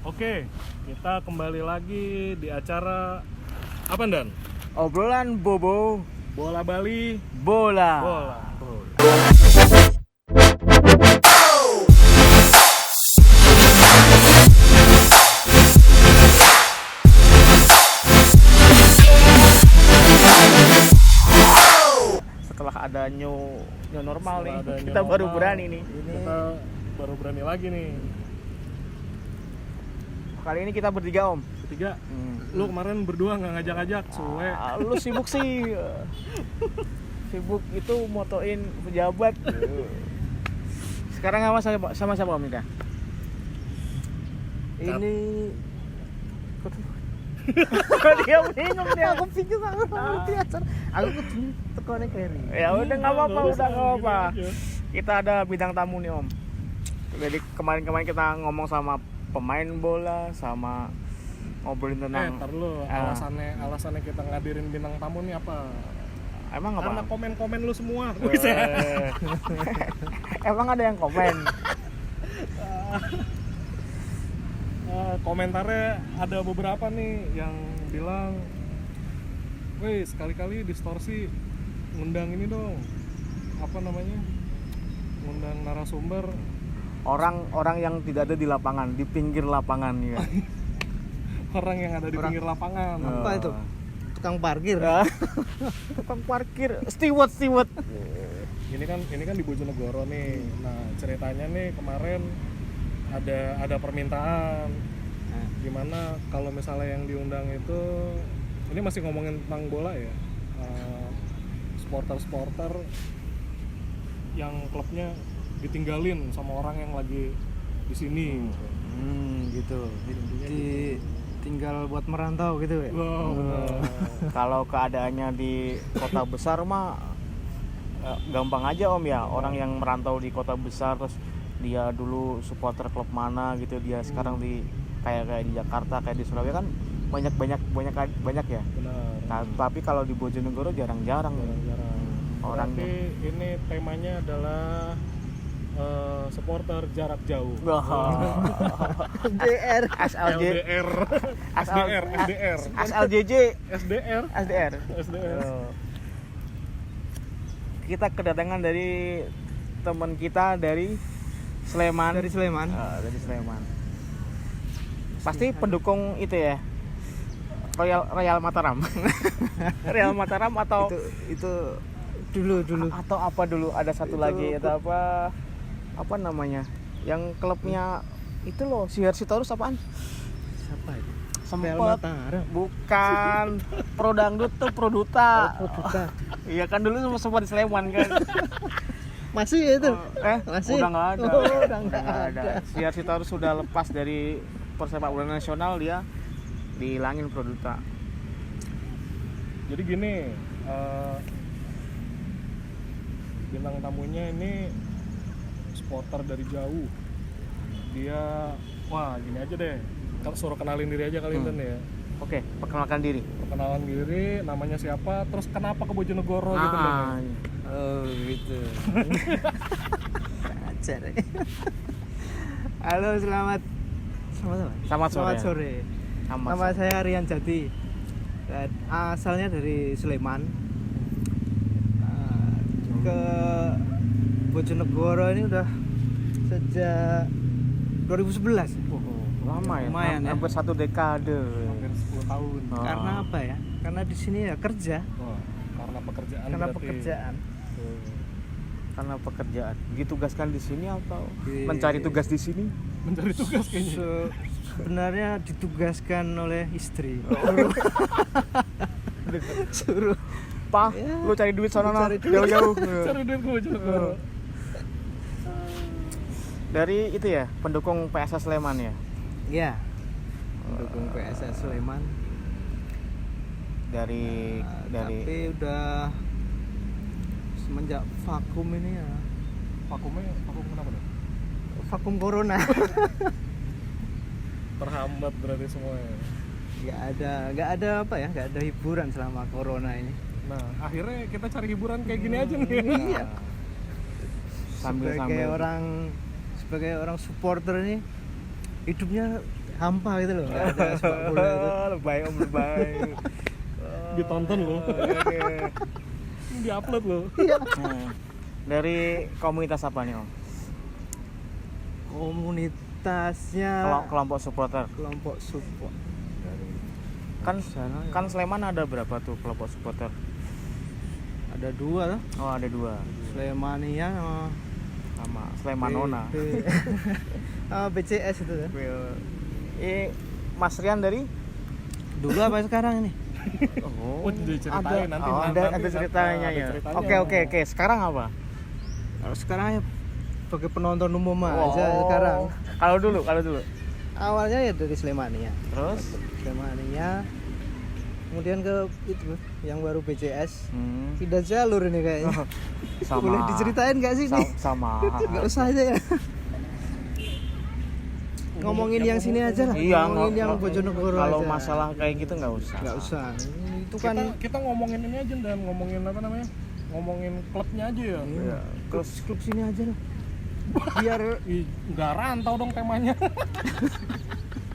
Oke, kita kembali lagi di acara apa Dan? Obrolan Bobo Bola Bali, Bola. bola. Setelah ada new normal nih, Setelah ada new kita baru normal, berani nih. Kita baru berani lagi nih. Kali ini kita bertiga, Om. Ketiga, lu kemarin berdua nggak ngajak-ngajak, suwe. Lu sibuk sih. Sibuk itu motoin pejabat. Sekarang sama siapa Om Ika? Ini Dia bingung dia. aku bingung aku ngerti acara. Aku kudu tekone keri. Ya udah nggak apa-apa, Nggak udah nggak usah, apa-apa. gini aja. Kita ada bintang tamu nih Om. Jadi kemarin kita ngomong sama pemain bola, sama ngobrolin tentang. Ntar lu, alasannya kita ngadirin bintang tamu nih apa? Emang apa? Karena komen-komen lu semua. Emang ada yang komen? Komentarnya ada beberapa nih yang bilang, weh sekali-kali distorsi ngundang ini dong, apa namanya, ngundang narasumber Orang yang tidak ada di lapangan, di pinggir lapangan ya. orang yang ada di pinggir lapangan. Apa itu? Tukang parkir. Tukang parkir, steward. Ini kan di Bojonegoro nih. Nah ceritanya nih kemarin ada permintaan. Gimana kalau misalnya yang diundang itu, ini masih ngomongin tentang bola ya, supporter yang klubnya ditinggalin sama orang yang lagi di sini. Gitu. Tinggal buat merantau gitu ya. Wow, benar. Kalau keadaannya di kota besar mah gampang aja Om ya. Orang yang merantau di kota besar terus dia dulu supporter klub mana gitu, dia sekarang di kayak di Jakarta, kayak di Surabaya kan banyak ya. Benar. Nah, tapi kalau di Bojonegoro jarang-jarang. Jarang. Orangnya. Tapi ini temanya adalah supporter jarak jauh. DR. SLJ, LDR, SDR, SLJJ, SDR. SDR. Kita kedatangan dari teman kita dari Sleman. Dari Sleman. Dari Sleman. Pasti pendukung itu ya. Royal Mataram. Real Mataram atau itu dulu. atau apa dulu, ada satu Itu lagi atau apa namanya? Yang klubnya itu loh, Siharsitorus apaan? Siapa itu? Sempet. Real Mataram. Bukan. Pro Dangdut tuh Produta. Produta. Iya kan dulu sempat di Sleman kan. Masih ya itu? Masih? Udah nggak ada. Udah nggak ada. Siharsitorus sudah lepas dari persepak bola nasional, dia dihilangin Produta. Jadi gini, bintang tamunya ini supporter dari jauh. Dia, wah gini aja deh, suruh kenalin diri aja kali Inten ya. Oke, perkenalkan diri. Perkenalan diri, namanya siapa, terus kenapa ke Bojonegoro gitu deh. Oh gitu. Ajar. Halo, selamat sore. Nama saya Rian Jati. Dan asalnya dari Sleman. Ke Bojonegoro ini udah sejak 2011. Lama ya, Lumayan ya. hampir 1 dekade. Hampir 10 tahun. Karena apa ya? Karena di sini ya kerja. Wah, karena pekerjaan Karena berarti. pekerjaan. Karena pekerjaan. Ditugaskan di sini atau Di- mencari tugas di sini? Mencari tugas kayaknya. Sebenarnya ditugaskan oleh istri. Suruh Pak, Ya, lu cari duit sana cari duit. jauh-jauh. Cari duit ke Bojonegoro. Dari itu ya, pendukung PSS Sleman ya. ya mendukung PSS Sleman. Dari Tapi udah semenjak vakum ini ya, Vakum kenapa deh? vakum corona. Terhambat berarti semuanya. nggak ada apa ya, nggak ada hiburan selama corona ini. Nah, akhirnya kita cari hiburan kayak gini aja nih. Iya. Sambil Sebagai orang supporter ini hidupnya hampa gitu loh, nggak ada sepak bola itu. Lebay om, lebay. Ditonton loh. Diupload loh. Nah, dari komunitas apa nih om? Komunitasnya Kelompok supporter. kelompok support dari Kan sana ya. kan Sleman ada berapa tuh kelompok supporter? Ada 2 lah, Oh ada 2. Slemania Sama Slemanona. BCS itu ya. Mas Rian dari? Dulu apa sekarang ini? Oh, Oh, diceritain nanti. ada ceritanya ya. Oke. Sekarang apa? Kalau sekarang ya sebagai penonton umum Oh. aja sekarang. Kalau dulu. Awalnya ya dari Slemania. Terus? Slemania. Kemudian ke itu yang baru BCS. Hmm. Tidak jalur ini kayaknya. Sama. Boleh diceritain nggak sih nih? Sama. Nggak usah aja ya. Ngomongin yang sini aja lah. Iya, Ngomongin yang Bojonegoro aja. kalau masalah kayak gitu nggak usah. Nggak usah. Itu kan Kita ngomongin ini aja dan ngomongin apa namanya? Ngomongin klubnya aja ya. Iya. klub sini aja lah. Biar Ih, nggak rantau dong temanya.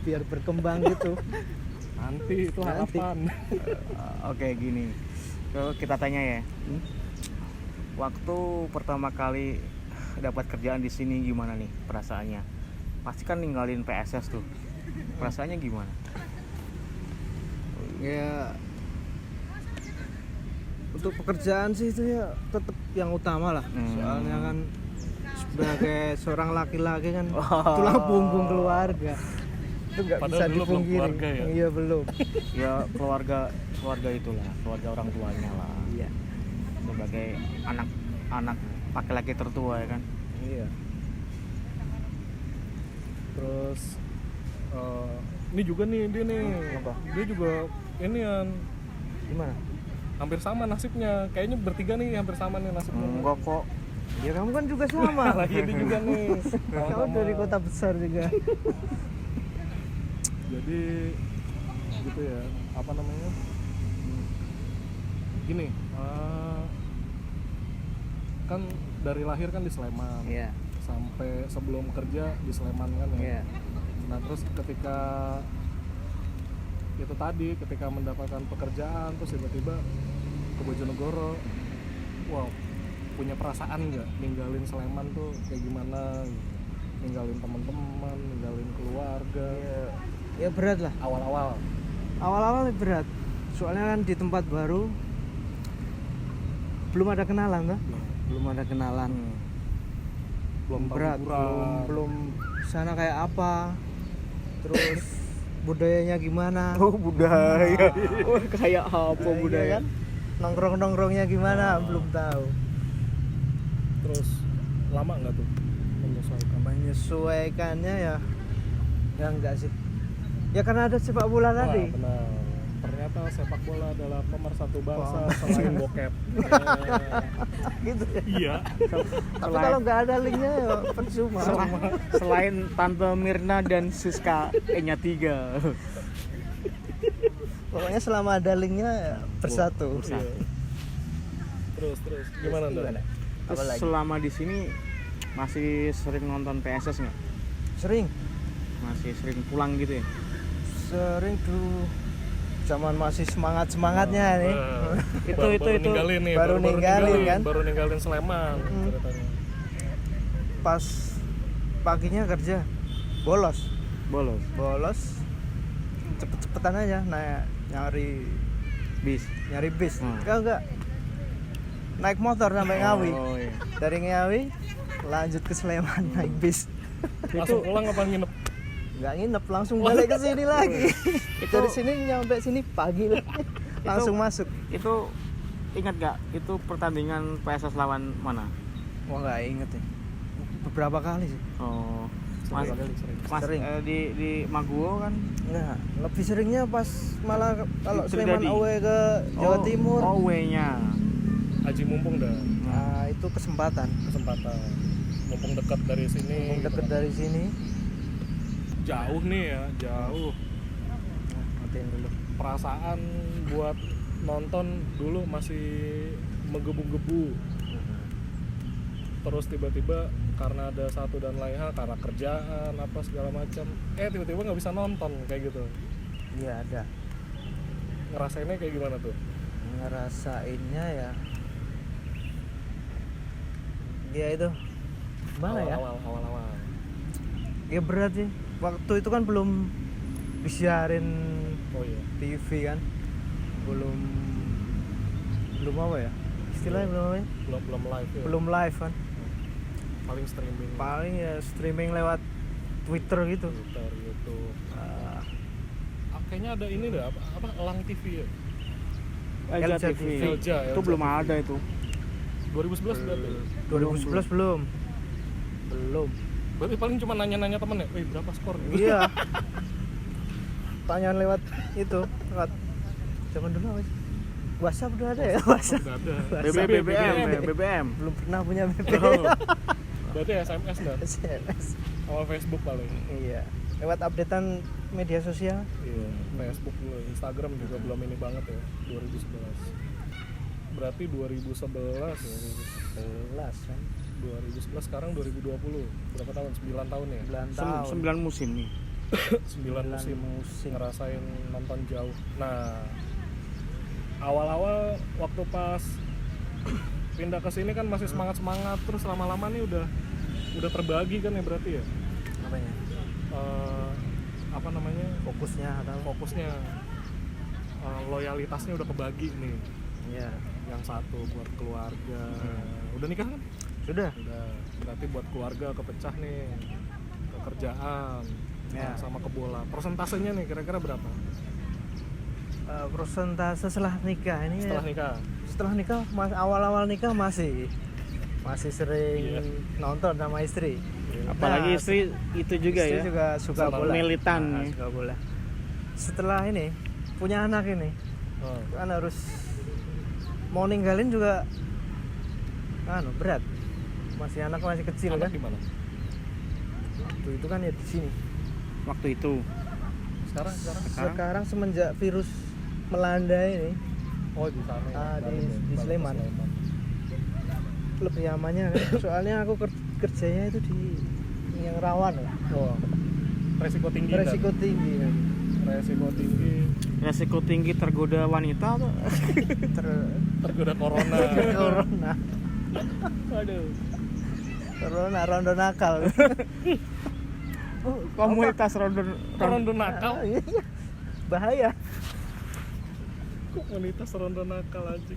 biar berkembang gitu. Nanti itu Nanti. harapan. Oke, gini. Kita tanya ya. Waktu pertama kali dapat kerjaan di sini gimana nih perasaannya? Pasti kan ninggalin PSS tuh. Perasaannya gimana? Ya untuk pekerjaan sih itu ya tetap yang utama lah. Soalnya kan sebagai seorang laki-laki kan tulang punggung keluarga. Itu nggak bisa Padahal dulu belum dipungkiri. keluarga ya? Iya belum. Ya keluarga itulah, keluarga orang tuanya lah. Iya. Sebagai anak laki-laki tertua ya kan. Iya. Terus ini juga nih dia nih. Apa? Dia juga ini yang Gimana? hampir sama nasibnya. Kayaknya bertiga nih hampir sama nih nasibnya. Enggak kok. Ya kamu kan juga sama. Lah iya dia juga nih. Kamu Sama-sama. dari kota besar juga. Jadi gitu ya, apa namanya? Gini, kan dari lahir kan di Sleman. Iya. Sampai sebelum kerja di Sleman kan ya. Iya. Nah terus ketika itu tadi, ketika mendapatkan pekerjaan terus tiba-tiba ke Bojonegoro, wow, punya perasaan nggak ninggalin Sleman tuh kayak gimana? Ninggalin teman-teman, ninggalin keluarga. Ya berat lah. Awal-awal. Awal-awal berat. Soalnya kan di tempat baru belum ada kenalan tuh. Belum ada kenalan. Belum tahu Berat. hiburan. Belum sana kayak apa. Terus budayanya gimana? Oh, budaya. Oh, kayak apa Iya budaya? kan? Nongkrong-nongkrongnya gimana? Belum tahu. Terus lama nggak tuh menyesuaikan? Menyesuaikannya ya enggak sih. Ya karena ada sepak bola Wah, tadi. benar. Ternyata sepak bola adalah pemersatu bangsa selain bokep. Gitu ya. Iya. Tapi kalau nggak ada linknya ya percuma. Selain Tante Mirna dan Siska E-nya 3. Pokoknya selama ada linknya ya bersatu. Bersatu. Iya. Terus gimana Ndar? Terus selama di sini masih sering nonton PSS nggak? Sering. Masih sering pulang gitu ya? Sering dulu. Zaman masih semangatnya nih. Baru ninggalin nih, Baru ninggalin kan? baru ninggalin Sleman ceritanya. Pas paginya kerja bolos cepet-cepetan aja nyari bis enggak naik motor sampai Ngawi. Oh iya. Dari Ngawi lanjut ke Sleman naik bis. Langsung pulang apa nginep? Nggak nginep, langsung balik ke sini lagi. Dari sini nyampe sini pagi langsung masuk. Itu ingat gak? Itu pertandingan PSS lawan mana? Wah nggak inget ya, beberapa kali sih. Oh, Mas, Sering. Di Maguwo kan? Nggak, lebih seringnya pas malah kalau Di Sleman Tridadi. away ke Jawa Timur. Away-nya. Haji mumpung dah Nah itu kesempatan mumpung dekat dari sini. Mumpung deket dari sini. Jauh nih ya, jauh. Nah, matiin dulu. Perasaan buat nonton dulu masih menggebu-gebu. terus tiba-tiba karena ada satu dan lain hal, karena kerjaan apa segala macam, tiba-tiba nggak bisa nonton kayak gitu. Iya ada. Ngerasainnya kayak gimana tuh? Ngerasainnya ya itu gimana ya? Awal-awal. Ya berat sih. Waktu itu kan belum disiarin Oh iya. TV kan, belum apa ya? Istilahnya belum apa ya? Belum live ya. Belum live kan. Paling streaming. Paling ya streaming lewat Twitter gitu. Twitter, YouTube. Ah, Kayaknya ada ini deh, apa Elang TV ya? Elja Elja TV. Elja, Itu belum ada itu. 2011 berarti. 2011 belum. Berarti paling cuma nanya-nanya temen ya, berapa skor? Iya. Tanyaan lewat itu, lewat zaman dulu apa sih? WhatsApp udah ada ya? WhatsApp. Udah ada. BBM. Belum pernah punya BBM. Oh. Berarti SMS dan SMS. sama Facebook paling. Iya. Lewat updatean media sosial. Iya, Facebook dulu, Instagram juga belum ini banget ya, 2011. Berarti 2011 kan. 2011 sekarang 2020. Berapa tahun? 9 tahun ya? 9 tahun. 9 musim nih. 9 musim ngerasain nonton jauh. Nah, awal-awal waktu pas pindah ke sini kan masih semangat-semangat, terus lama-lama nih udah terbagi kan ya berarti ya? Apanya? Apa namanya? Fokusnya Loyalitasnya udah kebagi nih. Iya. Yang satu buat keluarga. Udah nikah kan? Sudah. Udah. Berarti buat keluarga kepecah nih. Ke kerjaan. Ya. Sama ke bola. Persentasenya nih kira-kira berapa? Persentase setelah nikah ini. Setelah nikah? Awal-awal nikah masih sering Iya. nonton sama istri. Apalagi istri itu juga istri ya. juga suka Sama bola. militan Nah, nih. suka bola. Setelah ini punya anak ini Oh. kan harus mau ninggalin juga berat. Anak masih kecil Anak kan. di mana? Waktu itu kan ya di sini. Waktu itu. Sekarang semenjak virus melanda ini Oh di sana. di Sleman. Lebih amannya kan. Soalnya aku kerjanya itu di yang rawan ya. Oh. Resiko tinggi. Resiko tinggi kan. Resiko tinggi Tergoda wanita atau tergoda corona. Corona. aduh. Corona rondo nakal. Komunitas Rondo nakal. Iya. Bahaya. Komunitas rondo nakal aja.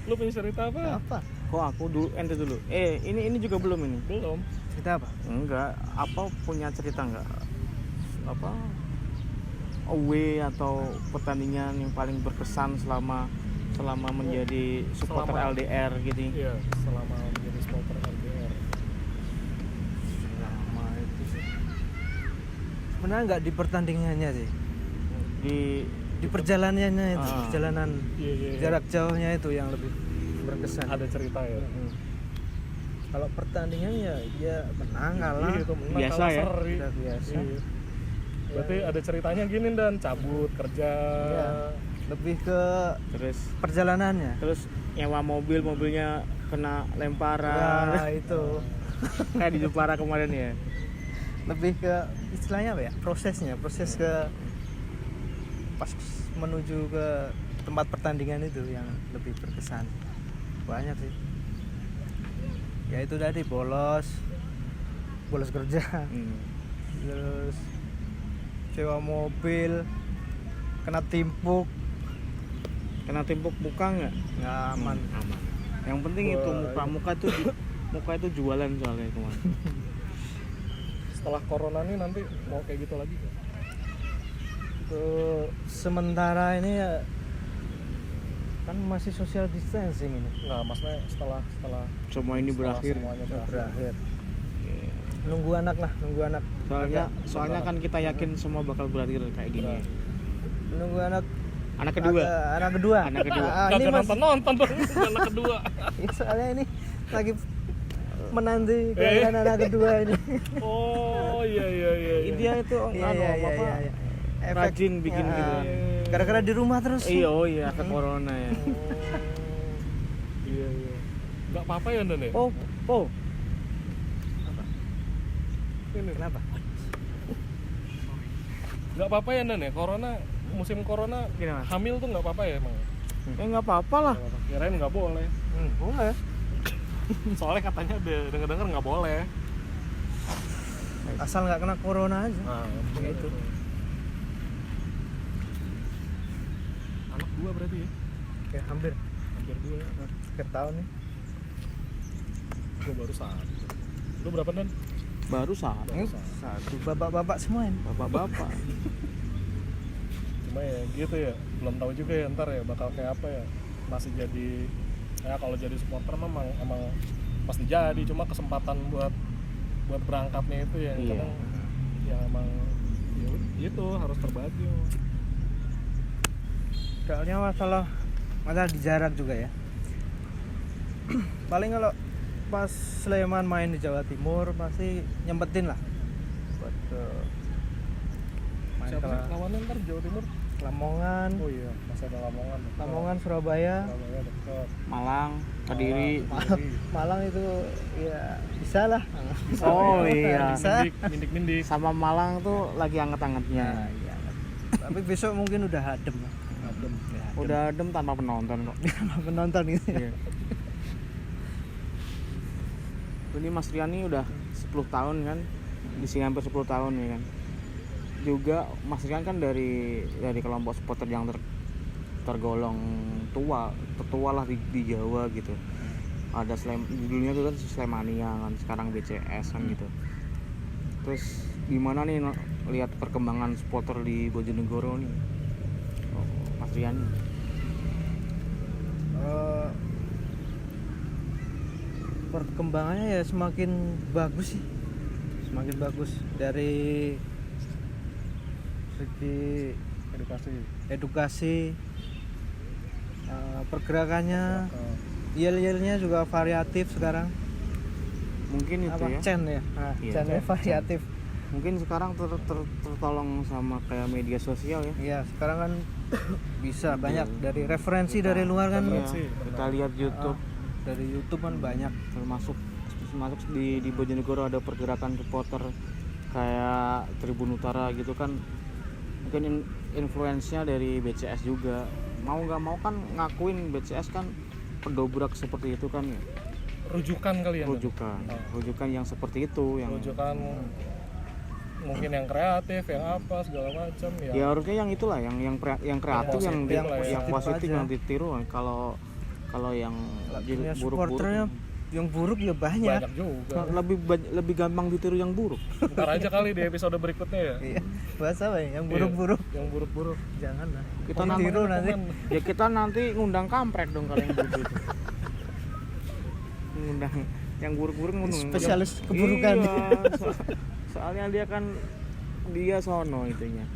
Lu punya cerita apa? Apa? Kok aku dulu ente dulu. Ini juga belum ini. Belum. Cerita apa? Enggak, punya cerita enggak? Away atau pertandingan yang paling berkesan selama menjadi supporter LDR gitu. Iya, selama menjadi supporter LDR. Lama itu sih. Sebenarnya nggak di pertandingannya sih. Di perjalanannya itu, perjalanan Iya. jarak jauhnya itu yang lebih berkesan. Ada cerita ya. Kalau pertandingan ya menang kalah. Iya, itu menang, Biasa kalah ya? seri. Udah biasa. Iya. Berarti ada ceritanya gini dan cabut kerja. Iya. Lebih ke Terus perjalanannya. nyewa mobilnya kena lemparan. Nah, itu Kayak di Jepara kemarin ya. lebih ke istilahnya apa ya? Proses ke pas menuju ke tempat pertandingan itu yang lebih berkesan. Banyak sih. Ya itu tadi bolos kerja. Terus sewa mobil kena timpuk. Kena timpuk muka nggak? Nggak aman. Aman. Yang penting itu muka itu jualan soalnya kemarin. Setelah corona nih nanti mau kayak gitu lagi nggak? Sementara ini ya kan masih social distancing ini. Nggak, maksudnya setelah Semua ini berakhir. semuanya Berakhir. Nunggu anak. Soalnya kan kita yakin semua bakal berakhir kayak gini. Nunggu anak Kedua. Anak kedua. Ini Kagak nonton dong anak kedua. Soalnya ini lagi menanti kehadiran anak kedua ini. Oh iya. Dia itu rajin bikin gitu. Gara-gara di rumah terus. Iya, efek corona ya. Iya. Nggak apa-apa ya Dan ya? Oh. Ini. Kenapa? Nggak apa-apa ya Dan ya? Musim corona Gini, Mas. hamil tuh nggak apa-apa ya emang? Nggak apa-apa lah. Nggak apa-apa. Kirain nggak boleh. Boleh. Soalnya katanya denger-denger nggak boleh. Asal nggak kena corona aja. Nah, Gitu. Anak 2 berarti ya? Ya hampir 2. akhir tahun nih. Gue baru 1. Lu berapa Dan? Baru satu. Satu bapak-bapak semua ini. Bapak-bapak. Cuma ya gitu ya, belum tahu juga ya ntar ya bakal kayak apa ya. Masih jadi ya kalau jadi supporter emang pasti jadi, cuma kesempatan buat berangkatnya itu yang Iya. kadang yang emang ya itu harus terbagi. Soalnya masalah di jarak juga ya. Paling kalau pas Sleman main di Jawa Timur pasti nyempetin lah buat ke main Siapa ke sih lawannya ntar Jawa Timur? Lamongan, Oh iya, masih ada Lamongan. Lamongan Surabaya, Surabaya dekat. Malang, Kediri. Malang itu ya bisa lah. Oh iya. Bisa. Mindik. Sama Malang tuh lagi anget-angetnya. Nah, iya. Tapi besok mungkin udah adem lah. Udah adem tanpa penonton kok. Penonton gitu. Iya. Ini Mas Riani udah 10 tahun kan, di sini hampir 10 tahun ya kan. Juga Mas Rian kan dari kelompok supporter yang tergolong tertua lah di Jawa gitu. Ada dulunya tuh kan Slemania kan, sekarang BCS kan gitu. Terus gimana nih lihat perkembangan supporter di Bojonegoro nih, Mas Rian? Perkembangannya ya semakin bagus sih, semakin bagus dari segi edukasi, pergerakannya, yel-yelnya juga variatif sekarang. Mungkin itu ya. Chan ya, Iya, Channya variatif. Mungkin sekarang tertolong sama kayak media sosial ya. Iya, sekarang kan bisa banyak dari referensi dari luar kan. Iya, kita lihat YouTube. Dari YouTube kan banyak. Termasuk di Bojonegoro ada pergerakan supporter kayak Tribun Utara gitu kan, mungkin influence-nya dari BCS juga. Mau nggak mau kan ngakuin BCS kan pendobrak seperti itu kan ya. Rujukan kali ya. Rujukan yang seperti itu, yang rujukan mungkin yang kreatif, yang apa segala macam ya. Ya harusnya yang itulah yang kreatif, yang positif aja. yang ditiru. Kalau yang Ya, buruk-buruk supporternya yang buruk ya banyak. juga. lebih gampang ditiru yang buruk. Ntar aja kali di episode berikutnya ya. Iya. Bahasa apa ya? Yang buruk-buruk. Yang buruk-buruk. Jangan lah. Kita Tiru nanti. Ya kita nanti ngundang kampret dong kalau yang buruk itu. Ngundang yang buruk-buruk ngundang Spesialis keburukan. Iya, soalnya dia sono itunya.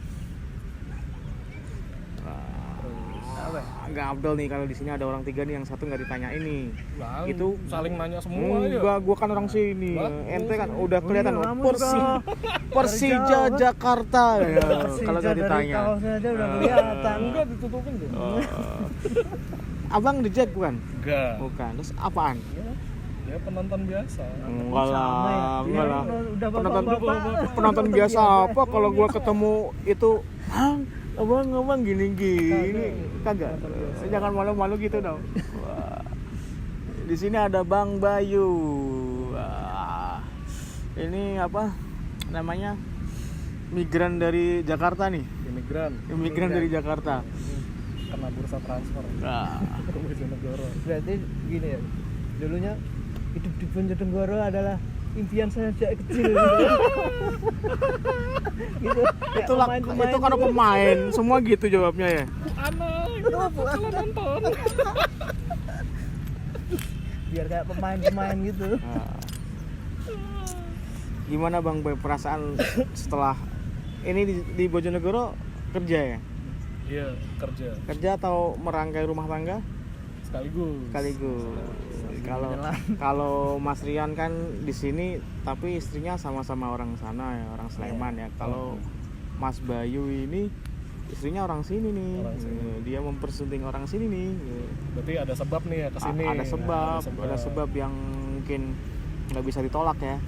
Apa? Nggak abdol nih kalau di sini ada orang 3 nih, yang satu nggak ditanya ini. Lalu, Itu saling nanya semua ya. Enggak, gua kan orang sini. Ente kan udah kelihatan iya, kamu Persija Jawa. Jakarta ya. Persija Kalau nggak dari ditanya. kaosnya aja udah kelihatan. Enggak ditutupin tuh. Abang The Jack bukan? Enggak. Bukan. Terus apaan? Ya penonton biasa. Enggak Sama ya. lah, enggak Iya, lah. udah bapak-bapak. Penonton biasa apa kalau gua ketemu itu, abang gini kagak. Jangan malu-malu gitu dong. Wah. Di sini ada Bang Bayu. Wah. Ini apa namanya? Migran dari Jakarta nih. Imigran dari Jakarta. Kena bursa transfer. Nah. Ke Bojonegoro. Berarti gini ya. Dulunya hidup di Bojonegoro adalah impian saya sejak kecil. Gitu. Itu karena pemain, semua gitu jawabnya ya. Aneh, kalau nonton. Biar kayak pemain-pemain gitu. Nah. Gimana Bang Boy perasaan setelah ini di Bojonegoro kerja ya? Iya, kerja. Kerja atau merangkai rumah tangga? Sekaligus. Kalau Mas Rian kan di sini tapi istrinya sama-sama orang sana ya, orang Sleman ya. Kalau Mas Bayu ini istrinya orang sini nih. Orang sini. Dia mempersunting orang sini nih. Berarti ada sebab nih ya kesini. Ada sebab yang mungkin nggak bisa ditolak ya.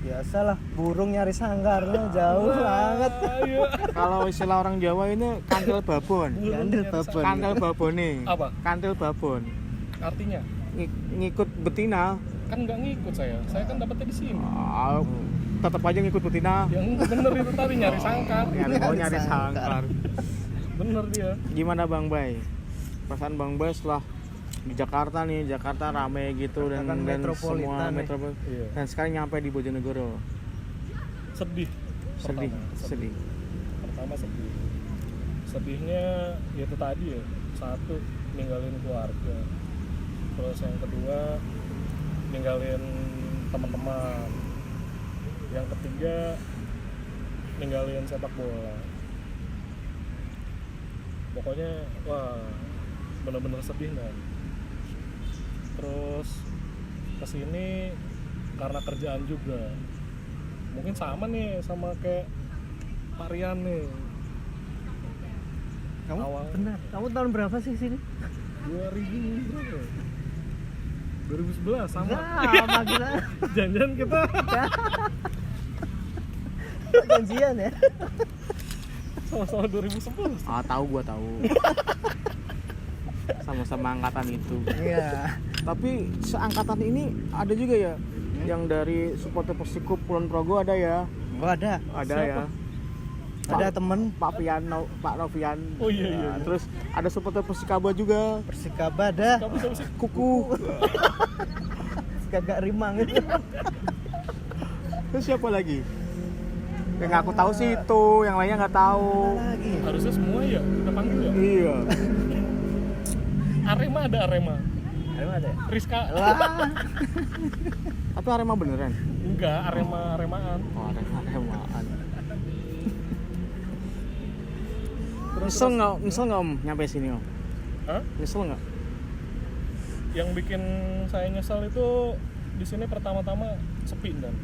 Biasalah burung nyari sangkarnya jauh banget. Ayo. Kalau istilah orang Jawa ini kantil babon. Kantil babon. Kantil babon nih. Apa? Kantil babon. Artinya Ngikut betina. kan nggak ngikut saya kan dapetnya di sini. Tetap aja ngikut betina. Yang bener itu tadi nyari sangkar. Nyari sangkar. Bener dia. Gimana Bang Bay? Perasaan Bang Bay setelah di Jakarta nih, Jakarta rame gitu dan Kan semua metropolitan nih. metropolitan. Iya. Dan sekarang nyampe di Bojonegoro. Sedih. Sedih. Pertama sedih. Sedihnya ya itu tadi ya. Satu, ninggalin keluarga. Terus yang kedua, ninggalin teman-teman. Yang ketiga, ninggalin sepak bola. Pokoknya wah, bener-bener sedih kan. Terus kesini karena kerjaan juga. Mungkin sama nih sama kayak Pak Rian nih. Kamu Awal. benar. Kamu tahun berapa sih sini? 2000 berapa? 2011 sama. Sama gila. Jangan kita Janjian ya. sama-sama 2011. Gua tahu. Sama-sama angkatan itu. Iya. Tapi seangkatan ini ada juga ya yang dari supporter Persiko Kulon Progo ada ya. Oh ada. Ada Siapa? ya. Ada temen Pak Novian. Oh iya. Nah, terus ada supporter Persikaba juga. Persikaba ada. Kamu siapa sih? Kuku. Kagak rimang itu. Terus siapa lagi? Yang aku tahu sih itu, yang lainnya nggak tahu. Lagi. Harusnya semua ya kita panggil ya. Iya. Arema ada Arema. Arema ada ya? Rizka. Wah. Tapi Arema beneran? Enggak, Aremaan. Oh, Aremaan. Terus Nyesel nggak Om nyampe sini Om? Hah? Nyesel nggak? Yang bikin saya nyesal itu di sini pertama-tama sepi dan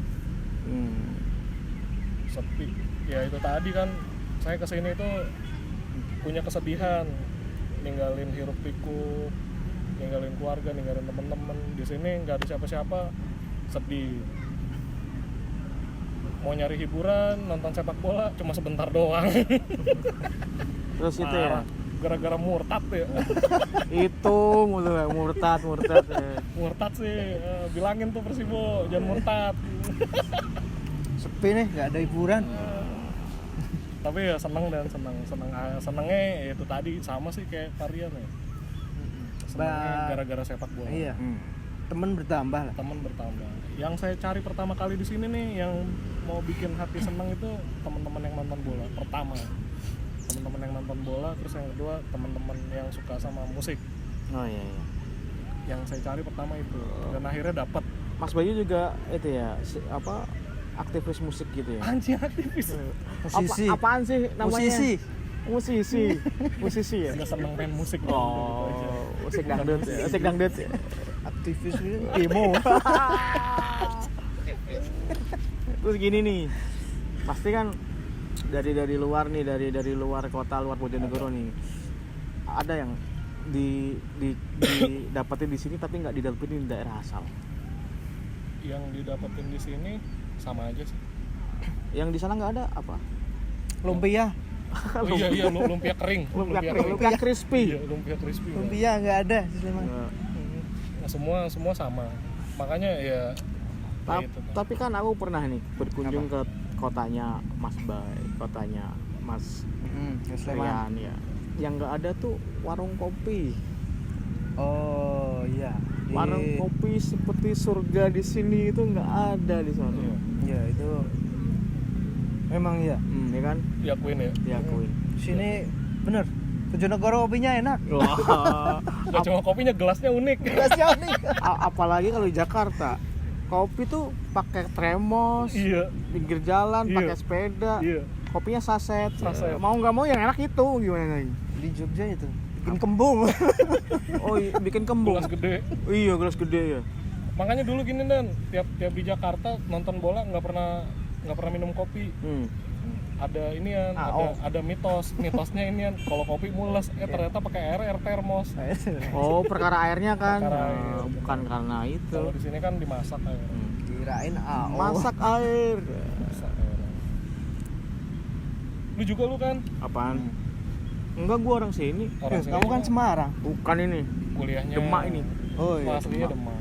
sepi. Ya itu tadi kan saya kesini itu punya kesedihan, ninggalin hiruk pikuk, ninggalin keluarga, ninggalin temen-temen. Di sini nggak ada siapa-siapa, sedih. Mau nyari hiburan, nonton sepak bola cuma sebentar doang. Terus itu ya? Gara-gara murtad ya. Itu murtad ya. Murtad sih, bilangin tuh Persibo jangan murtad. Sepi nih, nggak ada hiburan. Tapi ya senengnya ya itu tadi sama sih kayak varian ya. Senengnya gara-gara sepak bola. Iya. Temen bertambah lah. Teman bertambah. Yang saya cari pertama kali di sini nih yang mau bikin hati seneng itu teman-teman yang nonton bola. Pertama teman-teman yang nonton bola, terus yang kedua teman-teman yang suka sama musik. Oh iya. Yang saya cari pertama itu dan akhirnya dapat. Mas Bayu juga itu ya aktivis musik gitu ya. Anjing aktivis. Musisi. Apaan sih namanya? Musisi ya. Nggak seneng main musik. Oh, musik dangdut ya. Aktivis itu demo. Terus gini nih, pasti kan dari luar nih, dari luar kota, luar Bojonegoro nih, ada yang didapetin di sini tapi nggak didapetin di daerah asal. Yang didapetin di sini sama aja sih. Yang di sana nggak ada apa? Lumpia. Oh iya lumpia kering. Lumpia crispy. Iya, lumpia crispy. Lumpia nggak ada di Sleman. Nah, semua sama. Makanya ya itu. Tapi kan aku pernah nih berkunjung ke kotanya Mas Bay, kotanya Mas Sleman. Rian ya. Yang nggak ada tuh warung kopi. Oh iya. Warung kopi seperti surga di sini itu nggak ada di sana. Iya. Iya itu. Memang iya. Ya kan? Diakuin ya. Diakuin. Sini bener. Bojonegoro kopinya enak. Wah. Gak cuma kopinya, gelasnya unik. Gelasnya unik. Apalagi kalau di Jakarta, kopi tuh pakai tremos, Iya. pinggir jalan, Iya. pakai sepeda, Iya. kopinya saset. Saset. Mau nggak mau yang enak itu gimana nih? Di Jogja itu bikin kembung. Oh, bikin kembung. Gelas gede. Iya, gelas gede ya. Makanya dulu gini Dan, tiap di Jakarta nonton bola nggak pernah minum kopi. ada inian, Oh. ada mitosnya inian. Kalau kopi mules, ternyata pakai air termos. Oh, perkara airnya kan. Perkara air. Bukan karena itu. Kalau di sini kan dimasak air. Kirain AO. Masak air. Masak air. Lu juga lu kan Apaan? Enggak, gua orang sini. orang sini. Kamu kan Semarang. Bukan ini. kuliahnya Demak ini. Oh iya. aslinya Demak.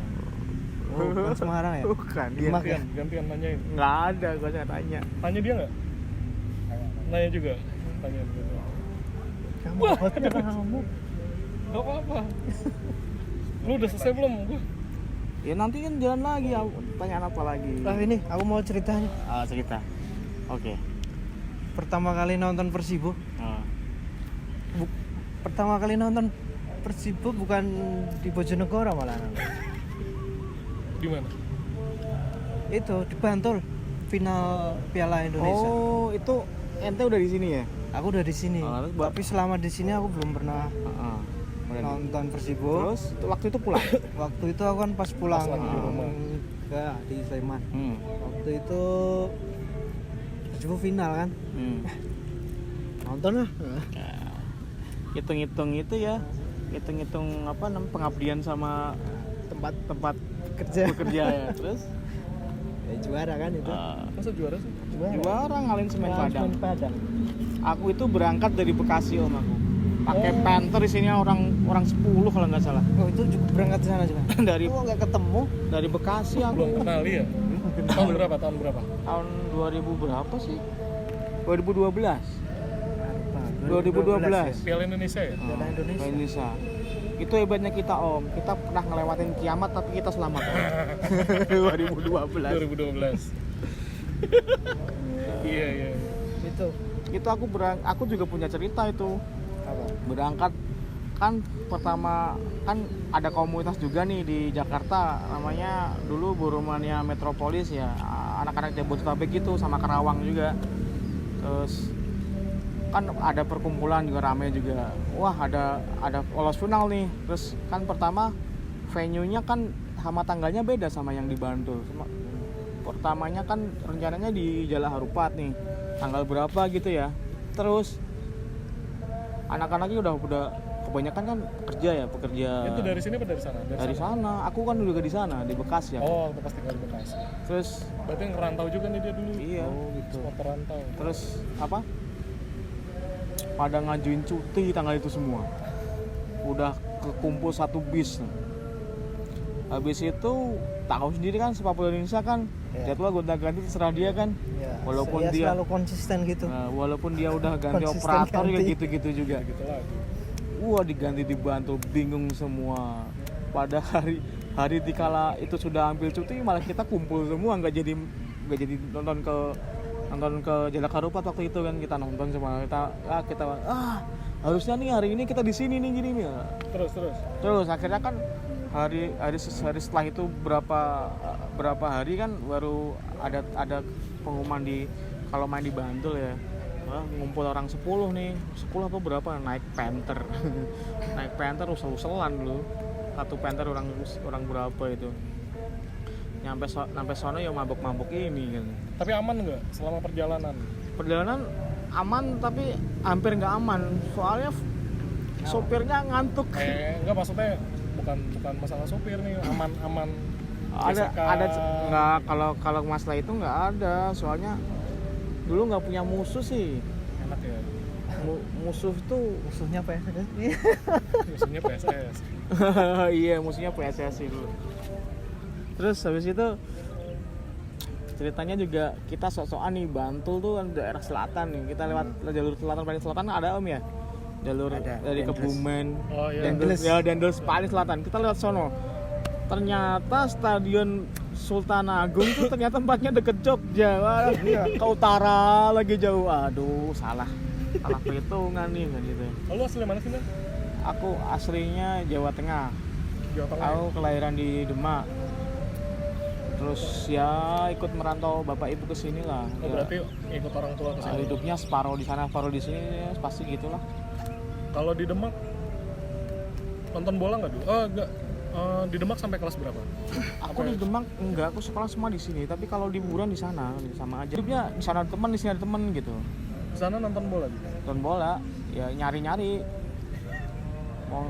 Oh, bukan Semarang ya? Bukan. Iya. Demak ya? Gantian nanyain. Enggak ada, gua nggak tanya. Tanya dia nggak? Nanya juga. Tanya juga. Kamu hotel kamu. Gak apa-apa. Lu udah selesai belum? Gua. Ya nanti kan jalan lagi, pertanyaan apa lagi? Nah ini, aku mau ceritanya. Cerita. Oke. Pertama kali nonton Persibo. Pertama kali nonton Persibo bukan di Bojonegoro malah. Di mana? Itu di Bantul, final Piala Indonesia. Oh, itu ente udah di sini ya? Aku udah di sini. Terus Tapi selama di sini aku belum pernah nonton Persibo. Terus waktu itu pulang. Waktu itu aku kan pas pulang Pas lagi di rumah. enggak di Sleman. Hmm. Waktu itu Persibo final kan. Nonton lah. Hitung-hitung itu ya. Hitung-hitung apa namanya pengabdian sama tempat Kerja. bekerja ya. Terus Ya, juara kan itu. Masa juara sih? juara ngalahin semen Padang. Padang. Aku itu berangkat dari Bekasi om aku. Pakai Panther di sini orang 10 kalau nggak salah. Oh itu juga berangkat ke sana juga. dari Oh nggak ketemu. dari Bekasi aku. Belum kenal ya? Tahun berapa? Tahun berapa? Tahun 2000 berapa sih? 2012. 2012. Piala Indonesia ya? Piala Indonesia. Indonesia. Itu hebatnya kita om. Kita pernah ngelewatin kiamat tapi kita selamat. 2012. 2012. Iya. Itu Aku juga punya cerita itu. apa? Berangkat kan pertama kan ada komunitas juga nih di Jakarta namanya dulu Boromania Metropolis ya, anak-anak Jabodetabek gitu sama Karawang juga. Terus kan ada perkumpulan juga rame juga. Wah, ada lolos final nih. Terus kan pertama venue-nya kan sama tanggalnya beda sama yang di Bantul. Pertamanya kan rencananya di Jalan Harupat nih. Tanggal berapa gitu ya. Terus anak-anaknya udah kebanyakan kan pekerja. Itu dari sini apa dari sana? Dari sana. Aku kan juga di sana di Bekasi ya. Oh, bekas tinggal di Bekasi. Terus Berarti ngerantau juga nih dia dulu. Iya. Oh, gitu. Spot rantau. terus apa? Pada ngajuin cuti tanggal itu semua. Udah kekumpul satu bis nih. Habis itu tahu sendiri kan sepak bola Indonesia kan jadwal gonta-ganti terserah dia kan. Ya, Walaupun ya, dia selalu konsisten gitu. walaupun dia udah ganti Konsisten operator ya ganti. gitu-gitu juga. Gitu lagi. Wah, diganti di Bantul, bingung semua. Pada hari dikala itu sudah ambil cuti malah kita kumpul semua nggak jadi nonton ke Jalak Harupat waktu itu kan, kita nonton semua kita harusnya nih hari ini kita di sini nih gini nih. Terus akhirnya kan hari setelah itu berapa hari kan baru ada pengumuman kalau main di Bantul ya. Ngumpul orang 10 nih, 10 apa berapa naik Panther. Naik Panther usel-uselan dulu. Satu Panther orang berapa itu. Nyampe sono ya mabuk-mabuk ini kan. Tapi aman nggak selama perjalanan? Perjalanan aman tapi hampir nggak aman. Soalnya sopirnya ngantuk. Enggak, maksudnya bukan masalah sopir nih, aman. Ada nggak, kalau masalah itu nggak ada. Soalnya dulu nggak punya musuh sih. Enak ya. Musuh tuh Musuhnya PSS. Musuhnya PSS. iya, musuhnya PSSI dulu. Terus habis itu ceritanya juga kita sok-sokan nih, Bantul tuh kan daerah selatan nih. Kita lewat jalur selatan, paling selatan ada om ya. Jalur Ada, dari Dendels. Kebumen, Oh iya. Dendels paling selatan. Kita lewat sono. Ternyata Stadion Sultan Agung tuh ternyata tempatnya deket Jogja. Wah, ke utara lagi jauh. Aduh, salah perhitungan nih kan gitu. Oh, lu asli mana sih, Nan? Aku aslinya Jawa Tengah. Jawa Tengah. Aku kelahiran di Demak. Terus ya ikut merantau bapak ibu ke sini lah. Oh, berarti ikut orang tua ke sini. Hidupnya separuh di sana, separuh di sini, ya, pasti gitulah. Kalau di Demak nonton bola nggak dulu? Oh, enggak. Di Demak sampai kelas berapa? Aku di Demak enggak, aku sekolah semua di sini. Tapi kalau liburan di sana sama aja. Hidupnya di sana ada teman, di sini ada teman gitu. Di sana nonton bola juga. Nonton bola ya nyari-nyari mau.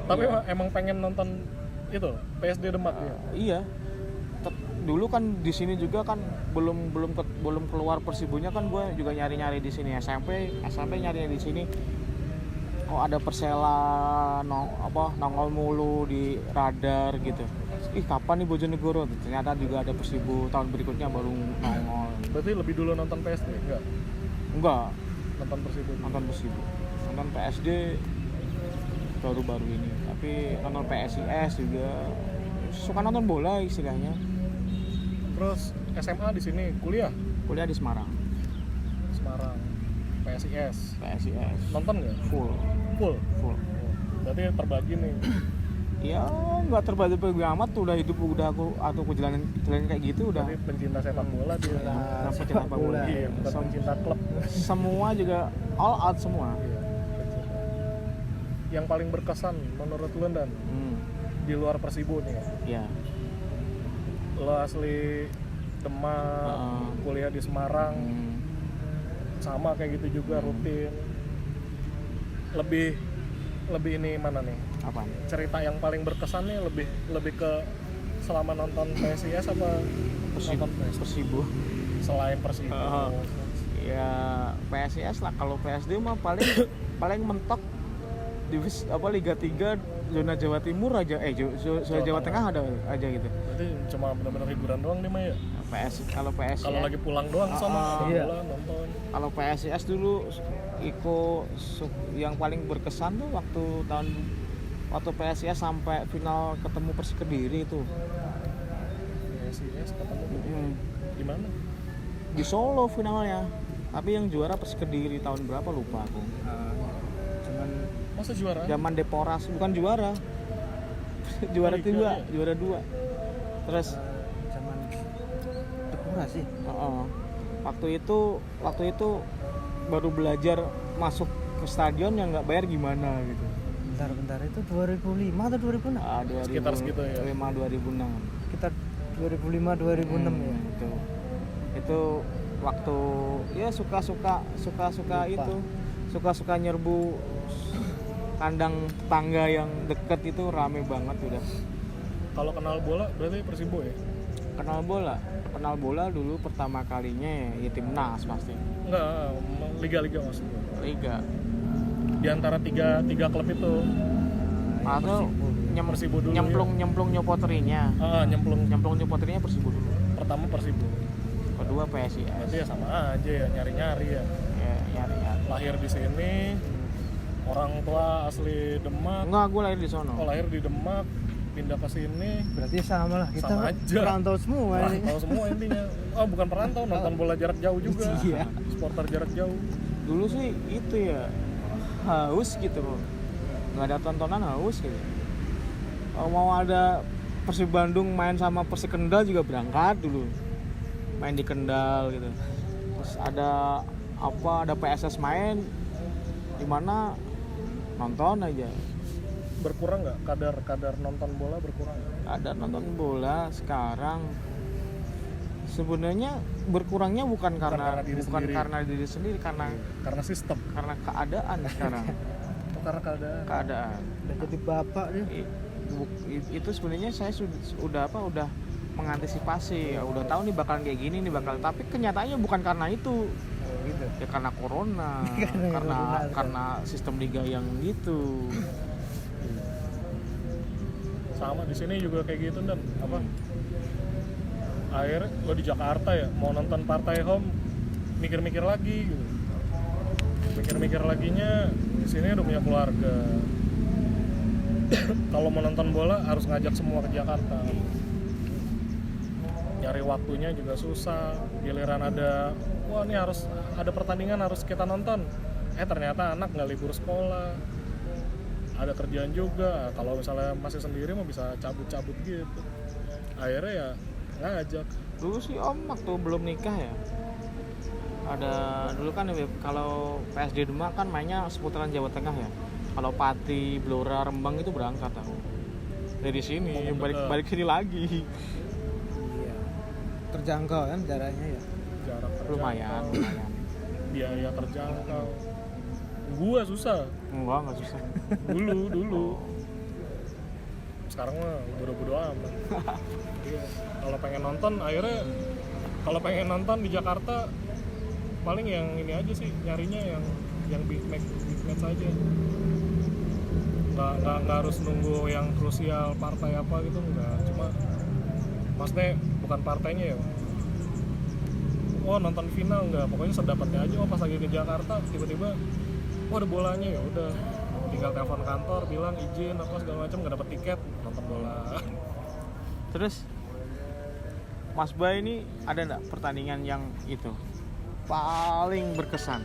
Tapi iya. emang pengen nonton itu PSD Demak ya. Iya. Dulu kan di sini juga kan belum keluar Persibunya kan gue juga nyari-nyari di sini SMP nyari di sini. Oh ada Persela nongol mulu di radar gitu. Ih kapan nih Bojonegoro? Ternyata juga ada Persibu tahun berikutnya baru nongol. Berarti lebih dulu nonton PSD enggak? Enggak, Nonton Persibu. nonton Persibu. Nonton PSD baru-baru ini. Tapi nonton PSIS juga suka nonton bola istilahnya. Terus SMA di sini, kuliah Kuliah di Semarang. PSIS. Nonton nggak? Full. Oh, berarti terbagi nih. Ya nggak terbagi-bagi amat tuh, udah hidup udah aku jalanin kayak gitu udah. Berarti pencinta sepak bola dia. Pencinta sepak bola. Iya, bukan pencinta klub. Semua juga all out semua. Iya, pencinta. Yang paling berkesan menurut lu Dan di luar Persibu nih ya? Ya. Lo asli Demak, kuliah di Semarang, sama kayak gitu juga rutin. Lebih ini mana nih? Apa? Cerita yang paling berkesan nih lebih ke selama nonton PSIS apa nonton Persibu. selain Persibu? Ya PSIS lah. Kalau PSD mah paling mentok di Liga 3 zona Jawa Timur aja, zona Jawa Tengah ada aja gitu. Berarti cuma benar-benar hiburan doang nih mah ya? Kalau PSIS Kalau lagi pulang doang sama iya. bola nonton. Kalau PSIS dulu yang paling berkesan tuh waktu PSIS sampai final ketemu Persik Kediri itu. PSIS ketemu di mana? Di Solo finalnya. Tapi yang juara Persik Kediri tahun berapa lupa aku. Cuman Masa juara? Zaman Deporas bukan juara. juara Liga, juara 2. Terus zaman Deporas sih. waktu itu baru belajar masuk ke stadion yang nggak bayar gimana gitu. Bentar itu 2005 atau 2006? Sekitar segitu ya. 2006. Sekitar 2005-2006 ya. Itu waktu ya suka itu suka nyerbu kandang tangga yang deket itu rame banget udah. Kalau kenal bola berarti Persibo ya? Kenal bola dulu pertama kalinya ya timnas pasti. Enggak, liga-liga maksudnya. Liga. Di antara tiga klub itu. Atau Persibo dulu. nyemplung nyopoterinya. Nyemplung Nyopoterinya Persibo dulu. pertama Persibo. Kedua PSIS. Berarti ya sama aja ya, nyari-nyari ya. Ya, nyari. Lahir di sini, orang tua asli Demak. Enggak, gue lahir di sono. Oh, lahir di Demak, pindah ke sini. Berarti sama lah, kita Sama aja. perantau semua ini. Tahu semua intinya. Oh, bukan perantau, nonton bola jarak jauh juga. Iya. Supporter jarak jauh. Dulu sih itu ya haus gitu loh. Nggak ada tontonan haus gitu. Kalau mau ada Persib Bandung main sama Persik Kendal juga berangkat dulu. Main di Kendal gitu. Terus ada PSS main di mana nonton aja. Berkurang nggak kadar nonton bola berkurang nggak? Ada nonton bola sekarang sebenarnya berkurangnya bukan karena diri sendiri Iya. Sistem, karena keadaan sekarang. karena Keadaan. Udah jadi bapak dia. Itu sebenarnya saya sudah mengantisipasi ya, udah tahu nih bakalan kayak gini nih tapi kenyataannya bukan karena itu. Gitu. Ya karena corona, karena sistem liga yang gitu. sama di sini juga kayak gitu Dan akhirnya lo di Jakarta ya mau nonton partai home mikir-mikir lagi gitu. Mikir-mikir laginya di sini udah punya keluarga. Kalau mau nonton bola harus ngajak semua ke Jakarta. Nyari waktunya juga susah. Giliran ada ini harus ada pertandingan harus kita nonton. Ternyata anak nggak libur sekolah. Ada kerjaan juga. Kalau misalnya masih sendiri mau bisa cabut-cabut gitu. Akhirnya ya ngajak. Dulu sih Om waktu belum nikah ya. Dulu kan kalau PSD Demak kan mainnya seputaran Jawa Tengah ya. Kalau Pati, Blora, Rembang itu berangkat aku. Dari sini balik sini lagi. Iya. Terjangkau kan jaraknya ya. Jarak terjangkau. Lumayan. biaya terjangkau. Gua susah Enggak susah. dulu. Sekarang mah bodo-bodo amat. Iya. Kalau pengen nonton di Jakarta paling yang ini aja sih, nyarinya yang big match aja. Nggak harus nunggu yang krusial partai apa gitu, nggak. Cuma maksudnya bukan partainya ya. Oh nonton final nggak, pokoknya sedapatnya aja. Oh pas lagi ke Jakarta tiba-tiba oh ada bolanya, ya udah tinggal telepon kantor bilang izin apa segala macam, nggak dapet tiket nonton bola. Terus Mas Bay ini ada nggak pertandingan yang itu paling berkesan